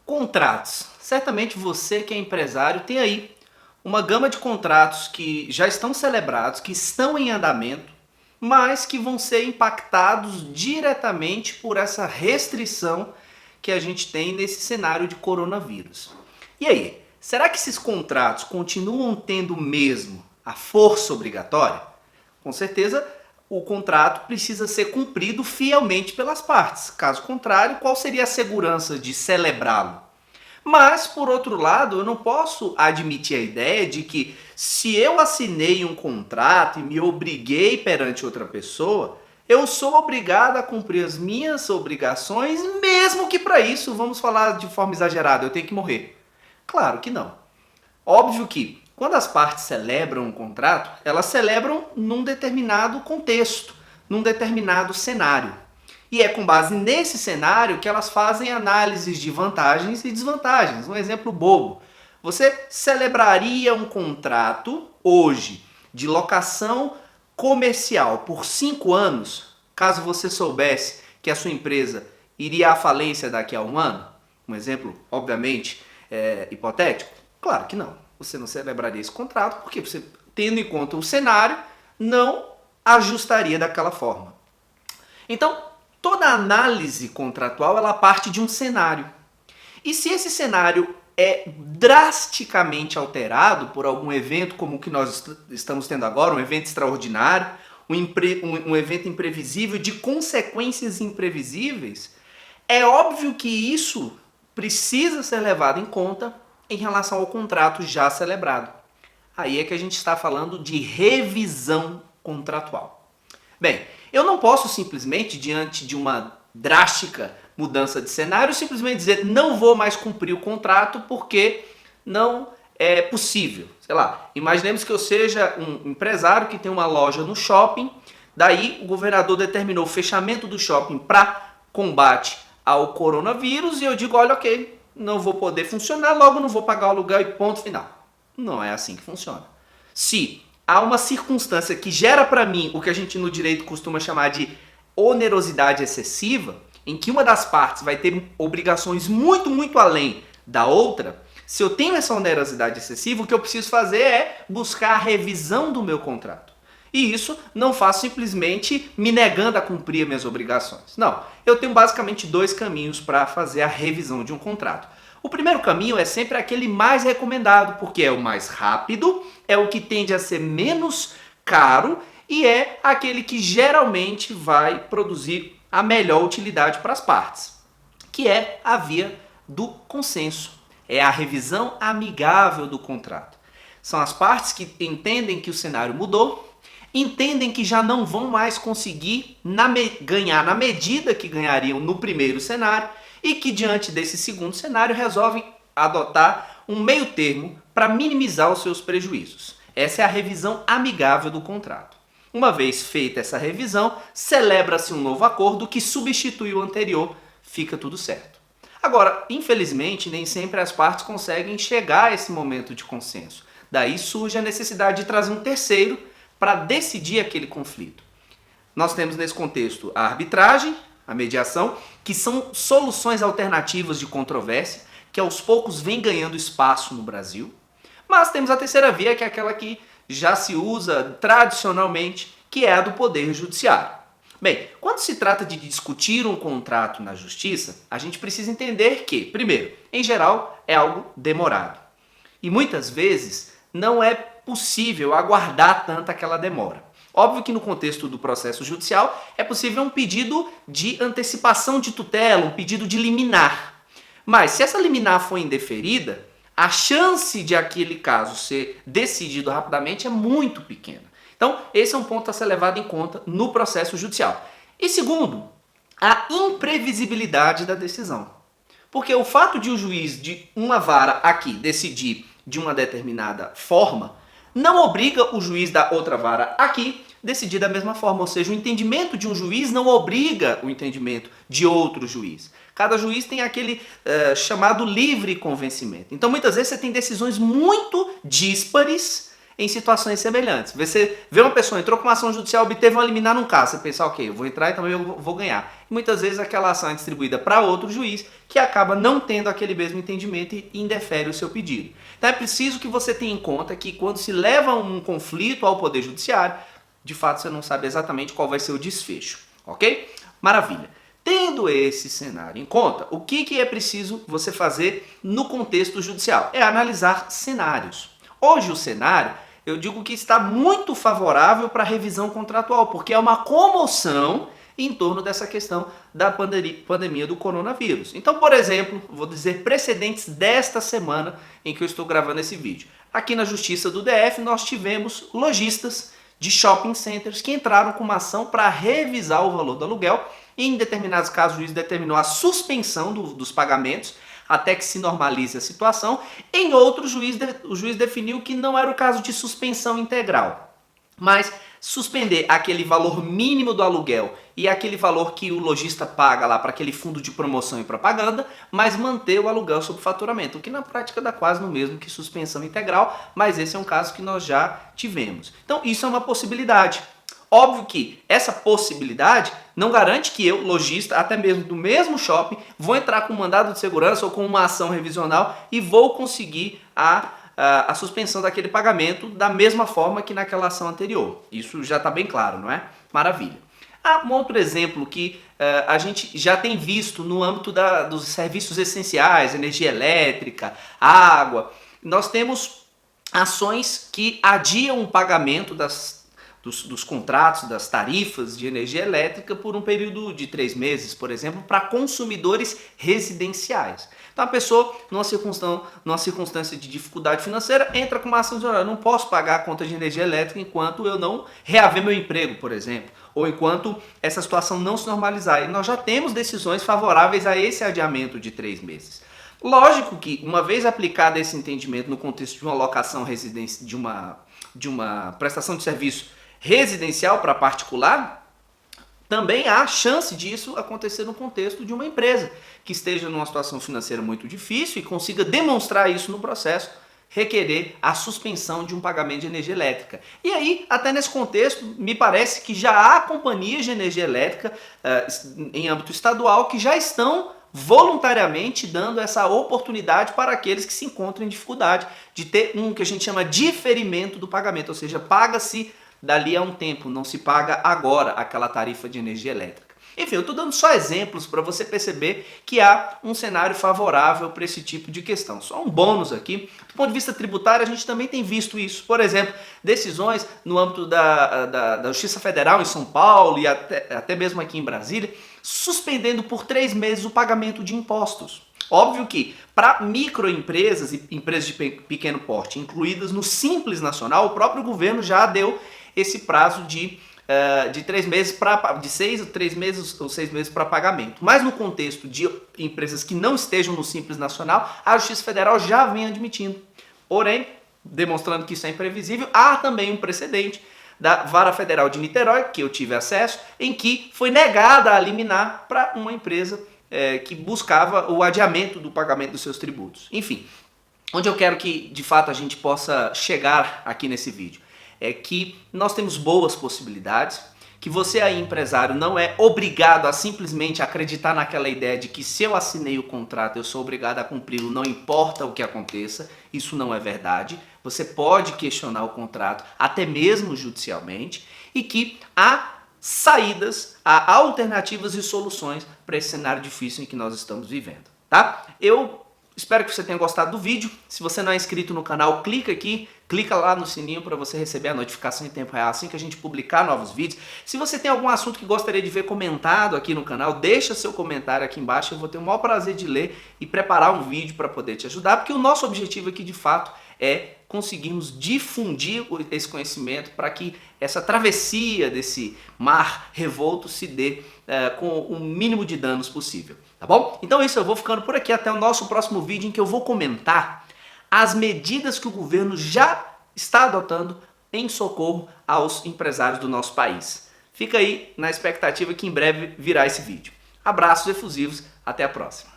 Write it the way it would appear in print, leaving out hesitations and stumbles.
Contratos. Certamente você que é empresário tem aí uma gama de contratos que já estão celebrados, que estão em andamento, mas que vão ser impactados diretamente por essa restrição que a gente tem nesse cenário de coronavírus. E aí, será que esses contratos continuam tendo mesmo a força obrigatória? Com certeza, o contrato precisa ser cumprido fielmente pelas partes. Caso contrário, qual seria a segurança de celebrá-lo? Mas, por outro lado, eu não posso admitir a ideia de que se eu assinei um contrato e me obriguei perante outra pessoa, eu sou obrigado a cumprir as minhas obrigações, mesmo que para isso, vamos falar de forma exagerada, eu tenho que morrer. Claro que não. Óbvio que, quando as partes celebram um contrato, elas celebram num determinado contexto, num determinado cenário. E é com base nesse cenário que elas fazem análises de vantagens e desvantagens. Um exemplo bobo. Você celebraria um contrato hoje de locação comercial por 5 anos, caso você soubesse que a sua empresa iria à falência daqui a um ano? Um exemplo, obviamente, hipotético? Claro que não. Você não celebraria esse contrato porque você, tendo em conta o cenário, não ajustaria daquela forma. Então, toda análise contratual ela parte de um cenário. E se esse cenário é drasticamente alterado por algum evento como o que nós estamos tendo agora, um evento extraordinário, um evento imprevisível de consequências imprevisíveis, é óbvio que isso precisa ser levado em conta em relação ao contrato já celebrado. Aí é que a gente está falando de revisão contratual. Bem, eu não posso simplesmente, diante de uma drástica mudança de cenário, simplesmente dizer não vou mais cumprir o contrato porque não é possível. Sei lá, imaginemos que eu seja um empresário que tem uma loja no shopping, daí o governador determinou o fechamento do shopping para combate ao coronavírus e eu digo, olha, ok, não vou poder funcionar, logo não vou pagar o aluguel e ponto final. Não é assim que funciona. Se há uma circunstância que gera para mim o que a gente no direito costuma chamar de onerosidade excessiva, em que uma das partes vai ter obrigações muito além da outra, se eu tenho essa onerosidade excessiva, o que eu preciso fazer é buscar a revisão do meu contrato. E isso não faço simplesmente me negando a cumprir minhas obrigações. Não, eu tenho basicamente 2 caminhos para fazer a revisão de um contrato. O primeiro caminho é sempre aquele mais recomendado, porque é o mais rápido, é o que tende a ser menos caro e é aquele que geralmente vai produzir a melhor utilidade para as partes, que é a via do consenso. É a revisão amigável do contrato. São as partes que entendem que o cenário mudou, entendem que já não vão mais conseguir ganhar na medida que ganhariam no primeiro cenário e que diante desse segundo cenário resolvem adotar um meio termo para minimizar os seus prejuízos. Essa é a revisão amigável do contrato. Uma vez feita essa revisão, celebra-se um novo acordo que substitui o anterior, fica tudo certo. Agora, infelizmente, nem sempre as partes conseguem chegar a esse momento de consenso. Daí surge a necessidade de trazer um terceiro para decidir aquele conflito. Nós temos nesse contexto a arbitragem, a mediação, que são soluções alternativas de controvérsia, que aos poucos vem ganhando espaço no Brasil. Mas temos a terceira via, que é aquela que já se usa tradicionalmente, que é a do Poder Judiciário. Bem, quando se trata de discutir um contrato na justiça, a gente precisa entender que, primeiro, em geral, é algo demorado. E muitas vezes não é possível aguardar tanto aquela demora. Óbvio que no contexto do processo judicial é possível um pedido de antecipação de tutela, um pedido de liminar. Mas se essa liminar for indeferida, a chance de aquele caso ser decidido rapidamente é muito pequena. Então, esse é um ponto a ser levado em conta no processo judicial. E segundo, a imprevisibilidade da decisão. Porque o fato de o juiz de uma vara aqui decidir de uma determinada forma, não obriga o juiz da outra vara aqui decidir da mesma forma. Ou seja, o entendimento de um juiz não obriga o entendimento de outro juiz. Cada juiz tem aquele chamado livre convencimento. Então, muitas vezes você tem decisões muito díspares em situações semelhantes. Você vê uma pessoa entrou com uma ação judicial, obteve uma liminar num caso, você pensa, ok, eu vou entrar e também eu vou ganhar. E muitas vezes aquela ação é distribuída para outro juiz que acaba não tendo aquele mesmo entendimento e indefere o seu pedido. Então é preciso que você tenha em conta que quando se leva um conflito ao Poder Judiciário, de fato você não sabe exatamente qual vai ser o desfecho, ok? Maravilha. Tendo esse cenário em conta, o que é preciso você fazer no contexto judicial? É analisar cenários. Hoje o cenário, eu digo que está muito favorável para a revisão contratual, porque é uma comoção em torno dessa questão da pandemia do coronavírus. Então, por exemplo, vou dizer precedentes desta semana em que eu estou gravando esse vídeo. Aqui na Justiça do DF nós tivemos lojistas de shopping centers que entraram com uma ação para revisar o valor do aluguel. Em determinados casos, o juiz determinou a suspensão dos pagamentos até que se normalize a situação. Em outros, o juiz definiu que não era o caso de suspensão integral, mas suspender aquele valor mínimo do aluguel e aquele valor que o lojista paga lá para aquele fundo de promoção e propaganda, mas manter o aluguel sob faturamento, o que na prática dá quase no mesmo que suspensão integral, mas esse é um caso que nós já tivemos. Então isso é uma possibilidade. Óbvio que essa possibilidade não garante que eu, lojista, até mesmo do mesmo shopping, vou entrar com um mandado de segurança ou com uma ação revisional e vou conseguir a suspensão daquele pagamento da mesma forma que naquela ação anterior. Isso já está bem claro, não é? Maravilha. Um outro exemplo que a gente já tem visto no âmbito dos serviços essenciais, energia elétrica, água. Nós temos ações que adiam o pagamento dos contratos, das tarifas de energia elétrica por um período de 3 meses, por exemplo, para consumidores residenciais. Então a pessoa, numa circunstância de dificuldade financeira, entra com uma ação de eu não posso pagar a conta de energia elétrica enquanto eu não reaver meu emprego, por exemplo, ou enquanto essa situação não se normalizar. E nós já temos decisões favoráveis a esse adiamento de 3 meses. Lógico que, uma vez aplicado esse entendimento no contexto de uma locação de uma prestação de serviço residencial para particular, também há chance disso acontecer no contexto de uma empresa que esteja numa situação financeira muito difícil e consiga demonstrar isso no processo, requerer a suspensão de um pagamento de energia elétrica. E aí, até nesse contexto, me parece que já há companhias de energia elétrica em âmbito estadual que já estão voluntariamente dando essa oportunidade para aqueles que se encontram em dificuldade de ter um que a gente chama diferimento do pagamento, ou seja, paga-se dali a um tempo, não se paga agora aquela tarifa de energia elétrica. Enfim, eu estou dando só exemplos para você perceber que há um cenário favorável para esse tipo de questão. Só um bônus aqui. Do ponto de vista tributário, a gente também tem visto isso. Por exemplo, decisões no âmbito da Justiça Federal em São Paulo e até mesmo aqui em Brasília, suspendendo por 3 meses o pagamento de impostos. Óbvio que para microempresas e empresas de pequeno porte incluídas no Simples Nacional, o próprio governo já deu esse prazo de 3 meses de 3 meses ou 6 meses para pagamento. Mas no contexto de empresas que não estejam no Simples Nacional, a Justiça Federal já vem admitindo. Porém, demonstrando que isso é imprevisível, há também um precedente da Vara Federal de Niterói, que eu tive acesso, em que foi negada a liminar para uma empresa que buscava o adiamento do pagamento dos seus tributos. Enfim, onde eu quero que de fato a gente possa chegar aqui nesse vídeo é que nós temos boas possibilidades, que você aí, empresário, não é obrigado a simplesmente acreditar naquela ideia de que se eu assinei o contrato eu sou obrigado a cumpri-lo, não importa o que aconteça. Isso não é verdade. Você pode questionar o contrato, até mesmo judicialmente, e que há saídas, há alternativas e soluções para esse cenário difícil em que nós estamos vivendo, tá? Eu espero que você tenha gostado do vídeo. Se você não é inscrito no canal, clica aqui, clica lá no sininho para você receber a notificação em tempo real assim que a gente publicar novos vídeos. Se você tem algum assunto que gostaria de ver comentado aqui no canal, deixa seu comentário aqui embaixo, eu vou ter o maior prazer de ler e preparar um vídeo para poder te ajudar, porque o nosso objetivo aqui de fato é conseguirmos difundir esse conhecimento para que essa travessia desse mar revolto se dê com o mínimo de danos possível, tá bom? Então é isso, eu vou ficando por aqui até o nosso próximo vídeo em que eu vou comentar as medidas que o governo já está adotando em socorro aos empresários do nosso país. Fica aí na expectativa que em breve virá esse vídeo. Abraços efusivos, até a próxima.